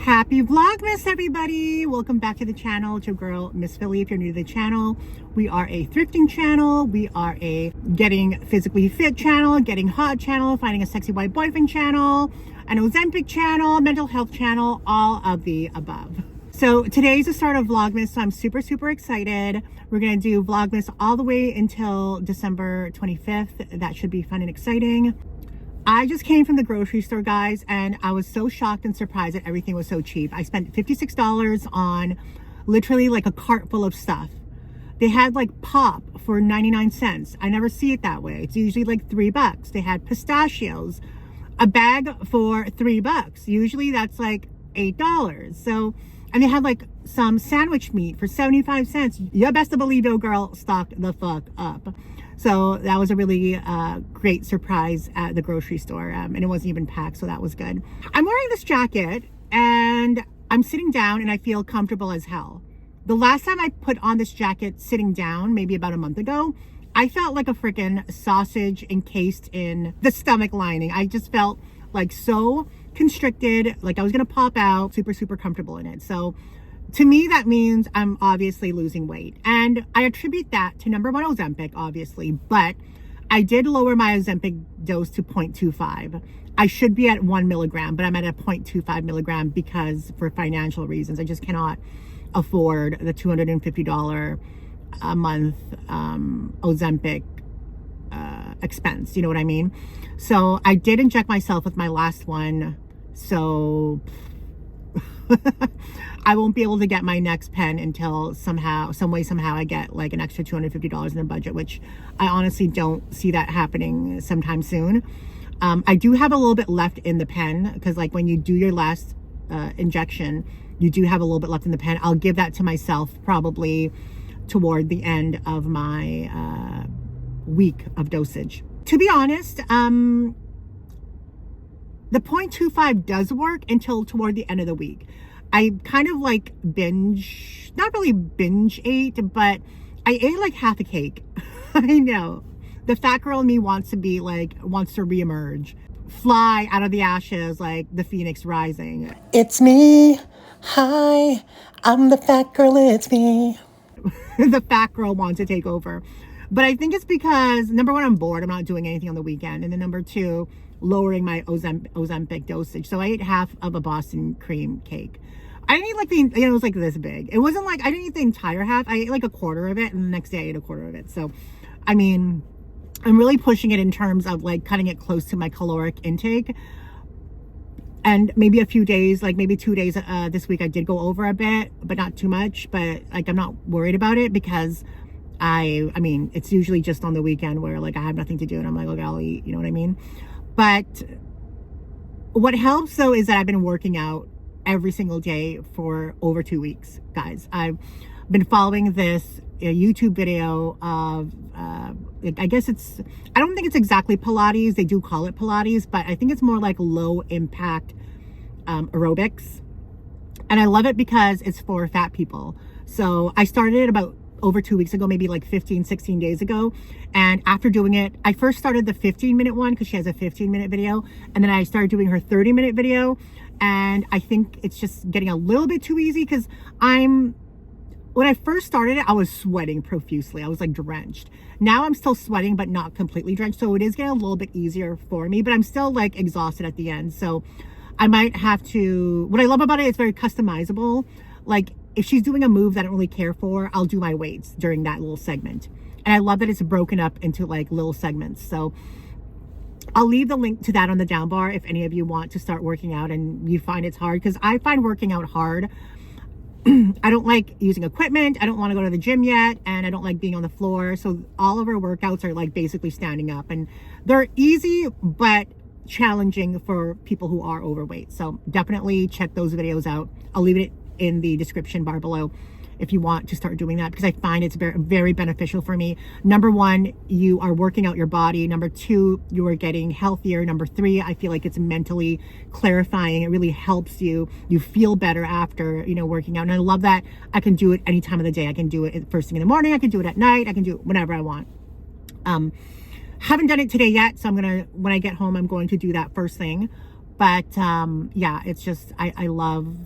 Happy Vlogmas, everybody! Welcome back to the channel. It's your girl, Msfili. If you're new to the channel, we are a thrifting channel. We are a getting physically fit channel, getting hot channel, finding a sexy white boyfriend channel, an Ozempic channel, mental health channel, all of the above. So today's the start of Vlogmas, so I'm super excited. We're gonna do Vlogmas all the way until December 25th. That should be fun and exciting. I just came from the grocery store, guys, and I was so shocked and surprised that everything was so cheap. I spent $56 on literally like a cart full of stuff. They had like pop for 99 cents. I never see it that way. It's usually like $3. They had pistachios, a bag for $3. Usually that's like $8. So, and they had like some sandwich meat for 75 cents. You best to believe your girl stocked the fuck up. So that was a really great surprise at the grocery store, and it wasn't even packed, so that was good. I'm wearing this jacket and I'm sitting down and I feel comfortable as hell. The last time I put on this jacket sitting down, maybe about a month ago, I felt like a freaking sausage encased in the stomach lining. I just felt like so constricted, like I was gonna pop out. Super comfortable in it. So to me, that means I'm obviously losing weight. And I attribute that to number one, Ozempic, obviously, but I did lower my Ozempic dose to 0.25. I should be at 1 milligram, but I'm at a 0.25 milligram because for financial reasons, I just cannot afford the $250 a month Ozempic expense. You know what I mean? So I did inject myself with my last one. So I won't be able to get my next pen until somehow I get like an extra $250 in the budget, which I honestly don't see that happening sometime soon. I do have a little bit left in the pen because like when you do your last injection, you do have a little bit left in the pen. I'll give that to myself probably toward the end of my week of dosage. To be honest, the 0.25 does work until toward the end of the week. I kind of like not really binge ate, but I ate like half a cake. I know. The fat girl in me wants to reemerge. Fly out of the ashes like the phoenix rising. It's me. Hi, I'm the fat girl, it's me. The fat girl wants to take over. But I think it's because, number one, I'm bored. I'm not doing anything on the weekend. And then number two, lowering my Ozempic dosage. So I ate half of a Boston cream cake. I didn't eat like it was like this big. It wasn't like, I didn't eat the entire half. I ate like a quarter of it, and the next day I ate a quarter of it. So, I mean, I'm really pushing it in terms of like cutting it close to my caloric intake. And maybe a few days, like maybe 2 days this week, I did go over a bit, but not too much. But like, I'm not worried about it because I mean, it's usually just on the weekend where like I have nothing to do and I'm like, okay, I'll eat, you know what I mean? But what helps though is that I've been working out every single day for over 2 weeks, guys. I've been following this YouTube video of, I guess I don't think it's exactly Pilates. They do call it Pilates, but I think it's more like low impact aerobics. And I love it because it's for fat people. So I started it about over 2 weeks ago, maybe like 16 days ago. And after doing it, I first started the 15-minute one because she has a 15-minute video. And then I started doing her 30-minute video. And I think it's just getting a little bit too easy because when I first started it, I was sweating profusely. I was like drenched. Now I'm still sweating, but not completely drenched. So it is getting a little bit easier for me, but I'm still like exhausted at the end. So I might have to, what I love about it, it's very customizable. Like if she's doing a move that I don't really care for, I'll do my weights during that little segment. And I love that it's broken up into like little segments. So I'll leave the link to that on the down bar if any of you want to start working out and you find it's hard, because I find working out hard. I don't like using equipment. I don't want to go to the gym yet, and I don't like being on the floor. So all of our workouts are like basically standing up, and they're easy but challenging for people who are overweight. So definitely check those videos out. I'll leave it in the description bar below if you want to start doing that, because I find it's very beneficial for me. Number one, you are working out your body. Number two, you are getting healthier. Number three, I feel like it's mentally clarifying. It really helps you. You feel better after, working out. And I love that I can do it any time of the day. I can do it first thing in the morning. I can do it at night. I can do it whenever I want. Haven't done it today yet. So when I get home, I'm going to do that first thing. But yeah, it's just, I love,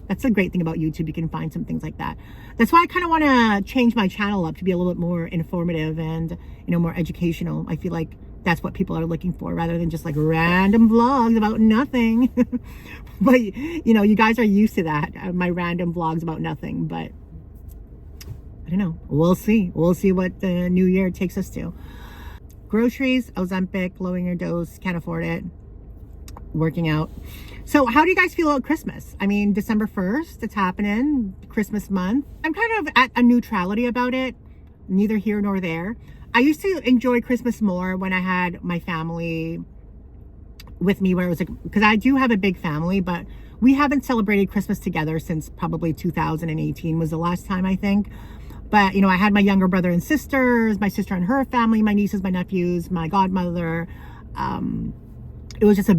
that's a great thing about YouTube. You can find some things like that. That's why I kind of want to change my channel up to be a little bit more informative and, you know, more educational. I feel like that's what people are looking for, rather than just like random vlogs about nothing. But, you know, you guys are used to that, my random vlogs about nothing. But I don't know. We'll see. We'll see what the new year takes us to. Groceries, Ozempic, lowering your dose, can't afford it. Working out. So how do you guys feel about Christmas? I mean, December 1st, it's happening, Christmas month. I'm kind of at a neutrality about it, neither here nor there. I used to enjoy Christmas more when I had my family with me, where it was like, because I do have a big family, but we haven't celebrated Christmas together since probably 2018 was the last time, I think. But, you know, I had my younger brother and sisters, my sister and her family, my nieces, my nephews, my godmother. It was just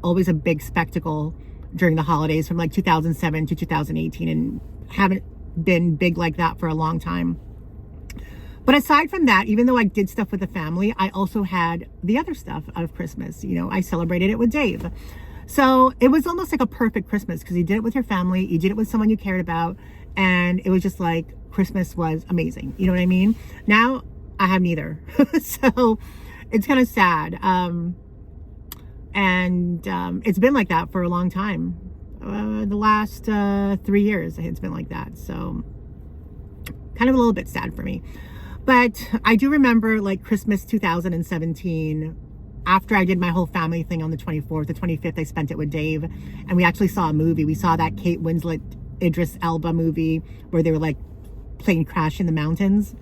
always a big spectacle during the holidays from like 2007 to 2018, and haven't been big like that for a long time. But aside from that, even though I did stuff with the family, I also had the other stuff of Christmas. You know, I celebrated it with Dave. So it was almost like a perfect Christmas, because you did it with your family, you did it with someone you cared about, and it was just like Christmas was amazing. You know what I mean? Now I have neither. So it's kind of sad. It's been like that for a long time. The last 3 years, it's been like that. So kind of a little bit sad for me. But I do remember like Christmas 2017, after I did my whole family thing on the 24th, the 25th, I spent it with Dave. And we actually saw a movie. We saw that Kate Winslet, Idris Elba movie where they were like plane crash in the mountains.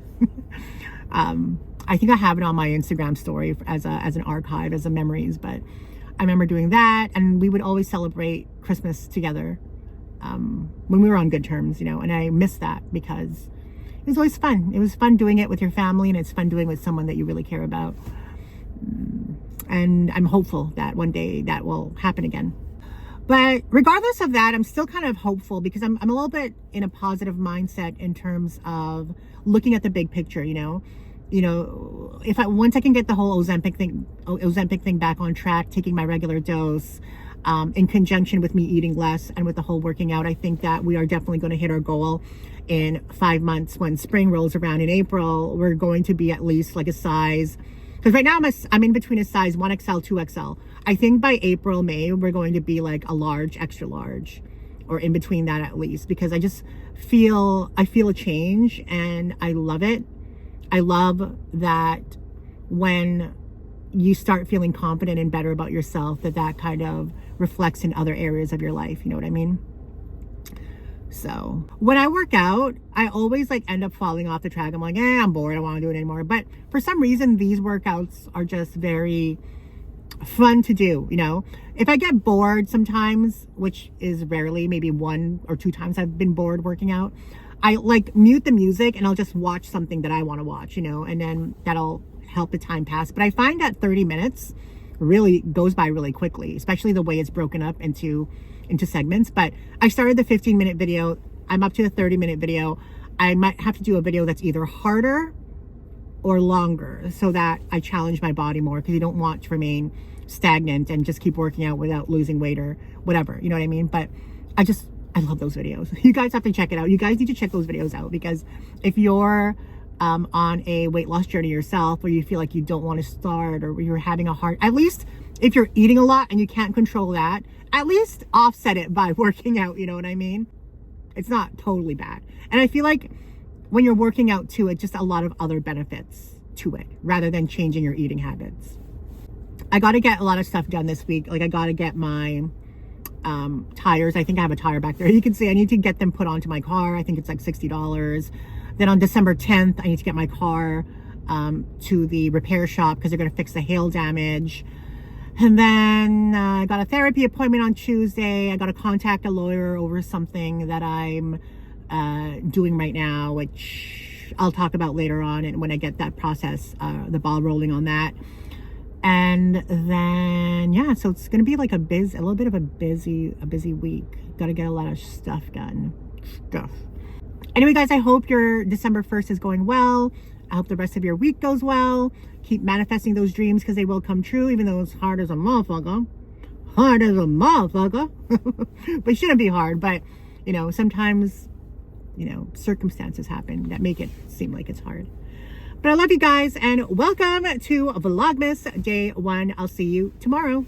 I think I have it on my Instagram story as an archive, as a memories. But I remember doing that, and we would always celebrate Christmas together when we were on good terms, you know. And I miss that, because it was always fun. It was fun doing it with your family, and it's fun doing it with someone that you really care about. And I'm hopeful that one day that will happen again. But regardless of that, I'm still kind of hopeful, because I'm a little bit in a positive mindset in terms of looking at the big picture, you know. Once I can get the whole Ozempic thing back on track, taking my regular dose, in conjunction with me eating less and with the whole working out, I think that we are definitely going to hit our goal in 5 months. When spring rolls around in April, we're going to be at least like a size, because right now I'm in between a size 1XL, 2XL. I think by April, May, we're going to be like a large, extra large, or in between that at least, because I feel a change, and I love it. I love that when you start feeling confident and better about yourself, that kind of reflects in other areas of your life. You know what I mean? So when I work out, I always like end up falling off the track. I'm like, I'm bored. I don't want to do it anymore. But for some reason, these workouts are just very fun to do. You know, if I get bored sometimes, which is rarely, maybe 1 or 2 times I've been bored working out, I like mute the music and I'll just watch something that I want to watch, you know, and then that'll help the time pass. But I find that 30 minutes really goes by really quickly, especially the way it's broken up into segments. But I started the 15-minute video. I'm up to the 30-minute video. I might have to do a video that's either harder or longer, so that I challenge my body more, because you don't want to remain stagnant and just keep working out without losing weight or whatever, you know what I mean? But I love those videos. You guys have to check it out. You guys need to check those videos out, because if you're on a weight loss journey yourself, or you feel like you don't want to start, or you're having a hard, at least if you're eating a lot and you can't control that, at least offset it by working out, you know what I mean? It's not totally bad. And I feel like when you're working out too, it's just a lot of other benefits to it, rather than changing your eating habits. I got to get a lot of stuff done this week. Like, I got to get my tires. I think I have a tire back there. You can see I need to get them put onto my car. I think it's like $60. Then on December 10th, I need to get my car to the repair shop, because they're going to fix the hail damage. And then I got a therapy appointment on Tuesday. I got to contact a lawyer over something that I'm doing right now, which I'll talk about later on, and when I get that process, the ball rolling on that. And then, yeah, so it's going to be like a little bit of a busy week. Got to get a lot of stuff done. Anyway, guys, I hope your December 1st is going well. I hope the rest of your week goes well. Keep manifesting those dreams, because they will come true, even though it's hard as a motherfucker. hard as a motherfucker. But it shouldn't be hard. But, you know, sometimes, you know, circumstances happen that make it seem like it's hard. But I love you guys, and welcome to Vlogmas Day 1. I'll see you tomorrow.